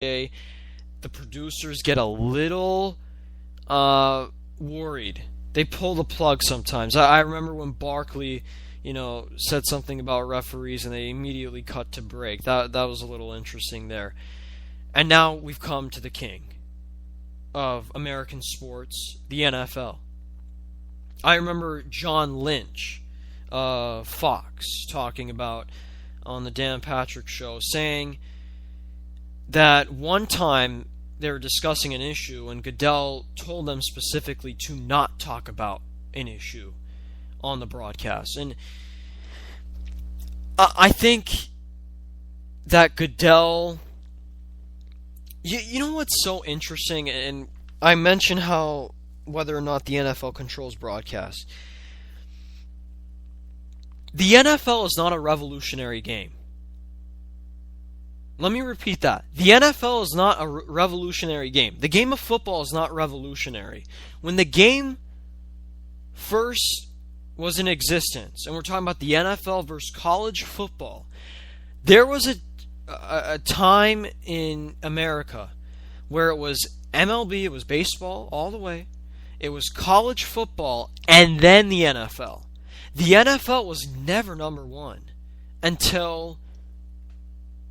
the producers get a little worried. They pull the plug sometimes. I remember when Barkley, said something about referees and they immediately cut to break. That was a little interesting there. And now we've come to the king of American sports, the NFL. I remember John Lynch, Fox, talking about on the Dan Patrick Show, saying that one time they were discussing an issue and Goodell told them specifically to not talk about an issue on the broadcast. And I think that Goodell... You know what's so interesting? And I mentioned how whether or not the NFL controls broadcast. The NFL is not a revolutionary game. Let me repeat that. The NFL is not a revolutionary game. The game of football is not revolutionary. When the game first was in existence, and we're talking about the NFL versus college football, there was a time in America where it was MLB, it was baseball all the way, it was college football, and then the NFL. The NFL was never number one until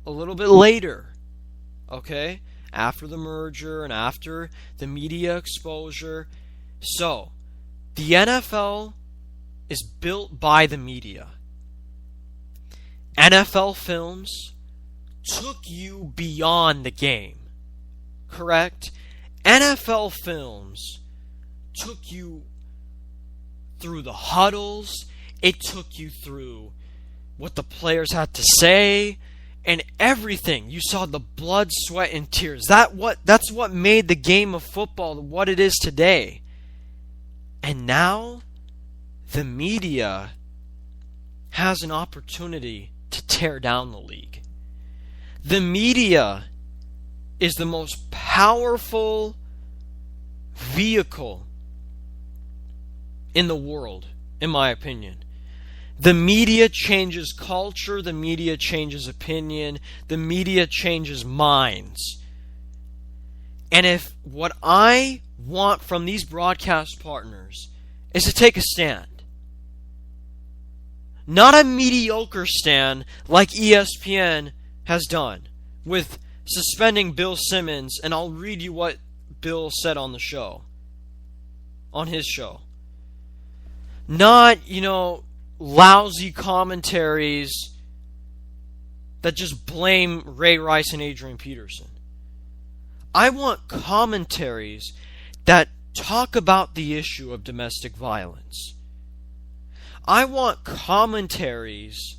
a little bit later, okay? After the merger and after the media exposure. So, the NFL is built by the media. NFL films took you beyond the game, correct? NFL films took you through the huddles. It took you through what the players had to say and everything. You saw the blood, sweat, and tears. That's what made the game of football what it is today. And now the media has an opportunity to tear down the league. The media is the most powerful vehicle in the world, in my opinion. The media changes culture, the media changes opinion, the media changes minds. And if what I want from these broadcast partners is to take a stand, not a mediocre stand like ESPN has done with suspending Bill Simmons, and I'll read you what Bill said on the show, on his show. Not, lousy commentaries that just blame Ray Rice and Adrian Peterson. I want commentaries that talk about the issue of domestic violence. I want commentaries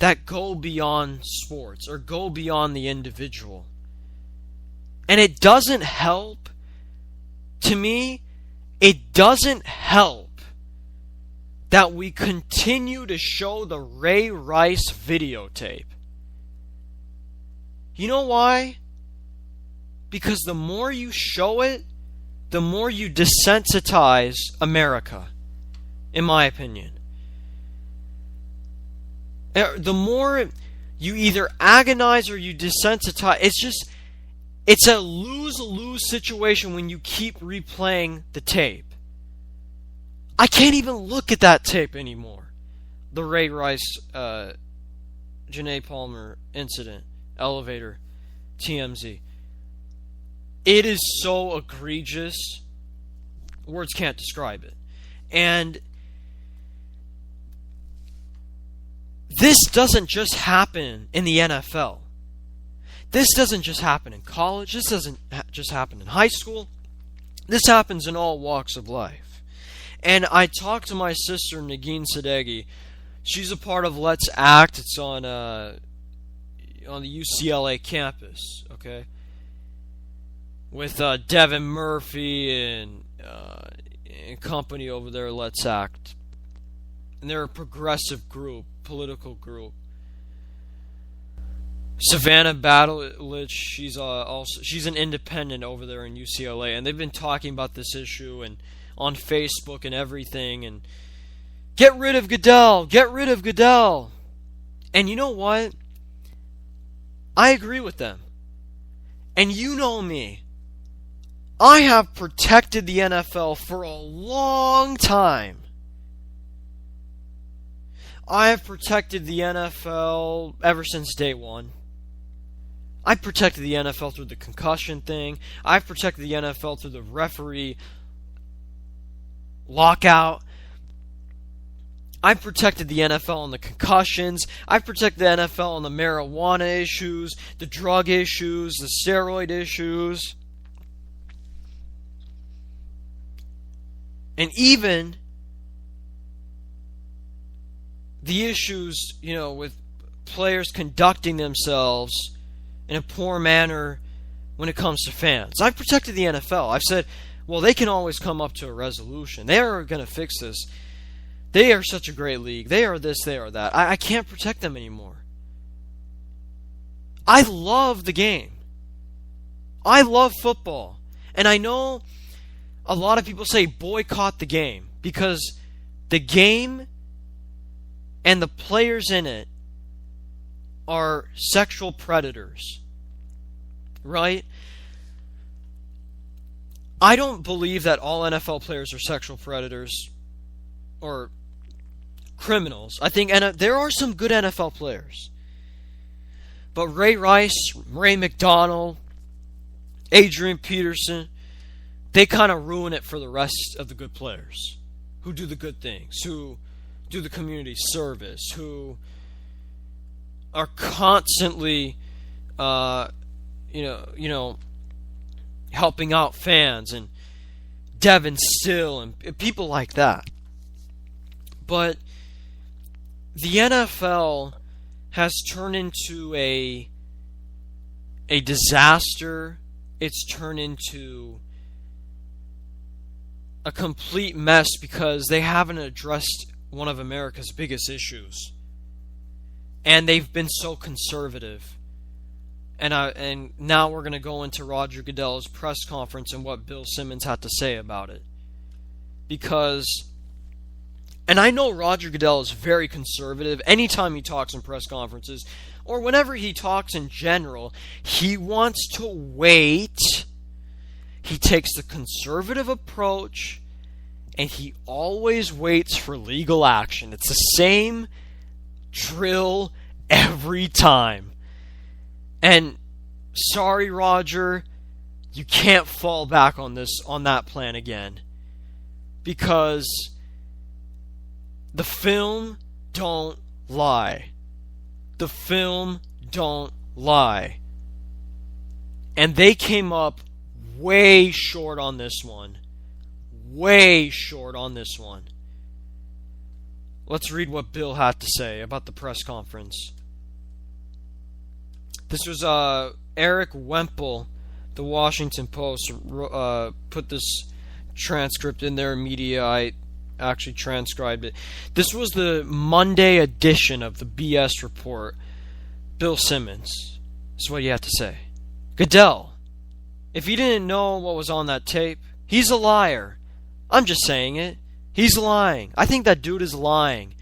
that go beyond sports or go beyond the individual. And it doesn't help, to me, it doesn't help that we continue to show the Ray Rice videotape. You know why? Because the more you show it, the more you desensitize America, in my opinion. The more you either agonize or you desensitize, it's a lose-lose situation when you keep replaying the tape. I can't even look at that tape anymore. The Ray Rice, Janae Palmer incident, elevator, TMZ. It is so egregious. Words can't describe it. And this doesn't just happen in the NFL. This doesn't just happen in college. This doesn't just happen in high school. This happens in all walks of life. And I talked to my sister, Nagin Sadeghi. She's a part of Let's Act. It's on the UCLA campus, okay? With Devin Murphy and company over there, Let's Act. And they're a progressive group, political group. Savannah Battlelich, she's an independent over there in UCLA, and they've been talking about this issue and on Facebook and everything, and get rid of Goodell, get rid of Goodell. And you know what? I agree with them. And you know me. I have protected the NFL for a long time. I have protected the NFL ever since day one. I protected the NFL through the concussion thing. I've protected the NFL through the referee lockout. I've protected the NFL on the concussions. I've protected the NFL on the marijuana issues, the drug issues, the steroid issues. And even the issues, with players conducting themselves in a poor manner when it comes to fans. I've protected the NFL. I've said, well, they can always come up to a resolution. They are going to fix this. They are such a great league. They are this, they are that. I can't protect them anymore. I love the game. I love football. And I know a lot of people say boycott the game because the game and the players in it are sexual predators. Right? I don't believe that all NFL players are sexual predators or criminals. I think there are some good NFL players. But Ray Rice, Ray McDonald, Adrian Peterson, they kind of ruin it for the rest of the good players who do the good things, who do the community service, who are constantly, helping out fans, and Devin Still and people like that. But the NFL has turned into a disaster. It's turned into a complete mess because they haven't addressed one of America's biggest issues. And they've been so conservative. And now we're going to go into Roger Goodell's press conference and what Bill Simmons had to say about it. And I know Roger Goodell is very conservative. Anytime he talks in press conferences, or whenever he talks in general, he wants to wait. He takes the conservative approach, and he always waits for legal action. It's the same drill every time. And sorry, Roger, you can't fall back on that plan again. Because the film don't lie. The film don't lie. And they came up way short on this one. Way short on this one. Let's read what Bill had to say about the press conference. This was Eric Wemple, the Washington Post, put this transcript in their media. I actually transcribed it. This was the Monday edition of the BS report. Bill Simmons. This is what he had to say. Goodell, if you didn't know what was on that tape, he's a liar. I'm just saying it. He's lying. I think that dude is lying.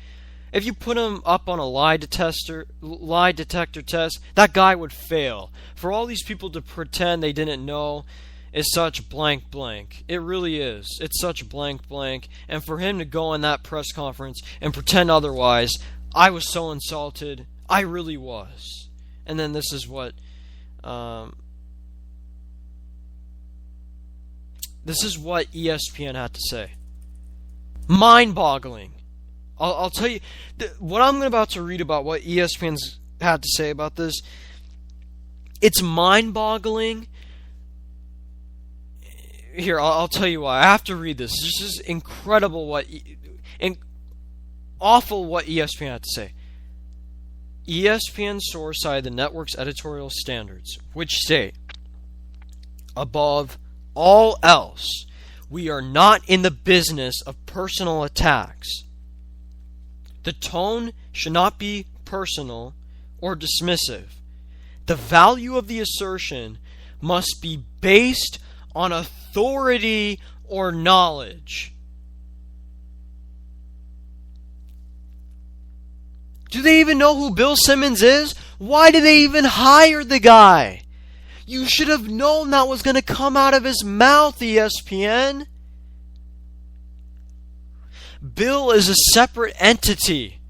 If you put him up on a lie detector test, that guy would fail. For all these people to pretend they didn't know is such blank blank. It really is. It's such blank blank. And for him to go in that press conference and pretend otherwise, I was so insulted. I really was. And then this is what ESPN had to say. Mind-boggling. I'll tell you, what I'm about to read about what ESPN's had to say about this, it's mind-boggling. Here, I'll tell you why. I have to read this. This is incredible awful what ESPN had to say. ESPN source cited the network's editorial standards, which state, above all else, we are not in the business of personal attacks. The tone should not be personal or dismissive. The value of the assertion must be based on authority or knowledge. Do they even know who Bill Simmons is? Why did they even hire the guy? You should have known that was going to come out of his mouth, ESPN. Bill is a separate entity.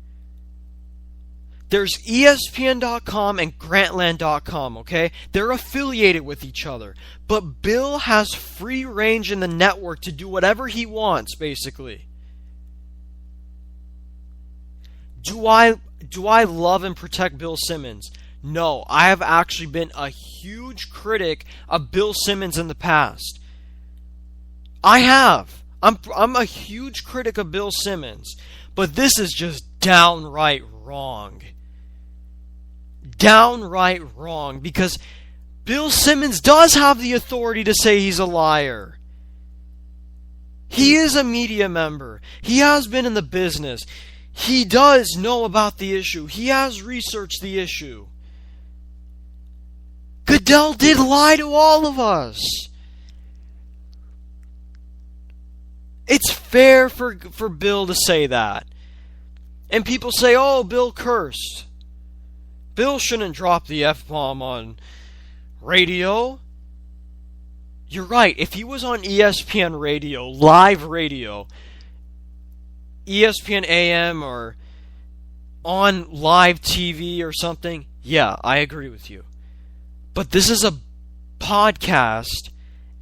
There's ESPN.com and Grantland.com, okay? They're affiliated with each other. But Bill has free range in the network to do whatever he wants, basically. Do I love and protect Bill Simmons? No, I have actually been a huge critic of Bill Simmons in the past. I have. I'm a huge critic of Bill Simmons. But this is just downright wrong. Downright wrong. Because Bill Simmons does have the authority to say he's a liar. He is a media member. He has been in the business. He does know about the issue. He has researched the issue. Goodell did lie to all of us. It's fair for Bill to say that. And people say, oh, Bill cursed. Bill shouldn't drop the F-bomb on radio. You're right. If he was on ESPN radio, live radio, ESPN AM or on live TV or something, yeah, I agree with you. But this is a podcast,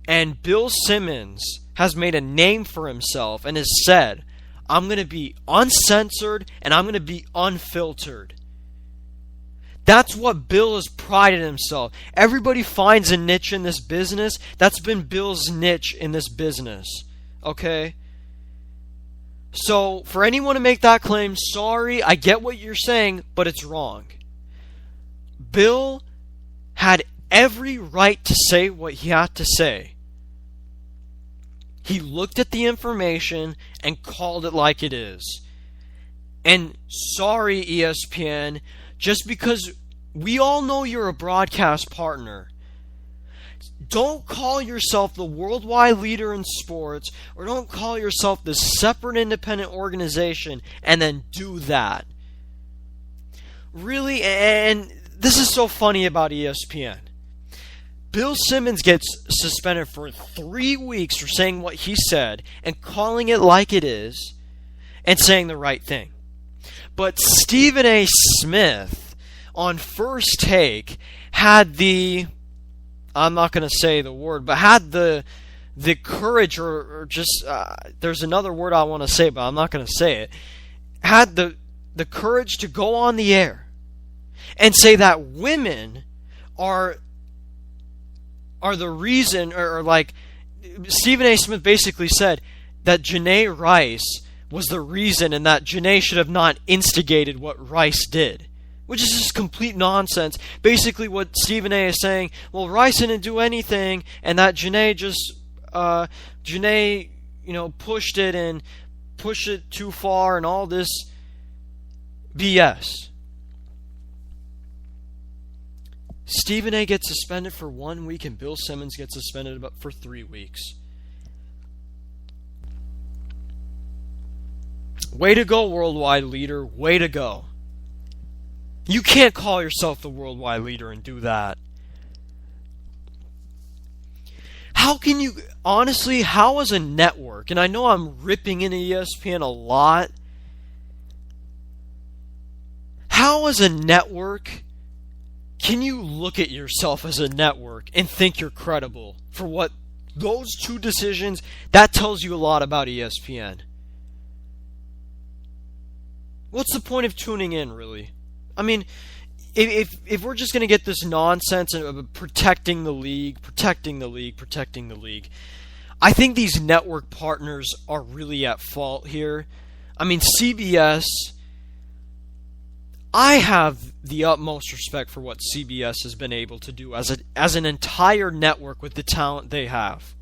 and Bill Simmons has made a name for himself and has said, I'm going to be uncensored and I'm going to be unfiltered. That's what Bill has prided himself. Everybody finds a niche in this business. That's been Bill's niche in this business. Okay? So, for anyone to make that claim, sorry, I get what you're saying, but it's wrong. Bill had every right to say what he had to say. He looked at the information and called it like it is. And sorry, ESPN, just because we all know you're a broadcast partner, don't call yourself the worldwide leader in sports, or don't call yourself this separate independent organization and then do that. Really, and this is so funny about ESPN. Bill Simmons gets suspended for 3 weeks for saying what he said and calling it like it is and saying the right thing. But Stephen A. Smith on First Take had the, I'm not going to say the word, but had the courage or just, there's another word I want to say, but I'm not going to say it, had the courage to go on the air and say that women are the reason, or like Stephen A. Smith basically said that Janae Rice was the reason and that Janae should have not instigated what Rice did, which is just complete nonsense. Basically what Stephen A. is saying, well, Rice didn't do anything and that Janae just Janae, pushed it and pushed it too far and all this BS. Stephen A. gets suspended for 1 week and Bill Simmons gets suspended for 3 weeks. Way to go, worldwide leader. Way to go. You can't call yourself the worldwide leader and do that. How can you, honestly, how as a network, and I know I'm ripping into ESPN a lot, how as a network can you look at yourself as a network and think you're credible for what those two decisions? That tells you a lot about ESPN. What's the point of tuning in, really? I mean, if we're just going to get this nonsense of protecting the league, I think these network partners are really at fault here. I mean, CBS, I have the utmost respect for what CBS has been able to do as an entire network with the talent they have.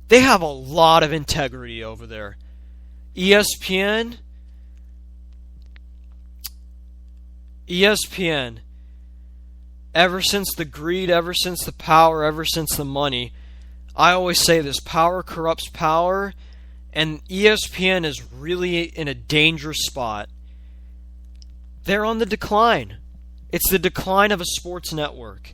They have a lot of integrity over there. ESPN, ever since the greed, ever since the power, ever since the money, I always say this, power corrupts power, and ESPN is really in a dangerous spot. They're on the decline. It's the decline of a sports network.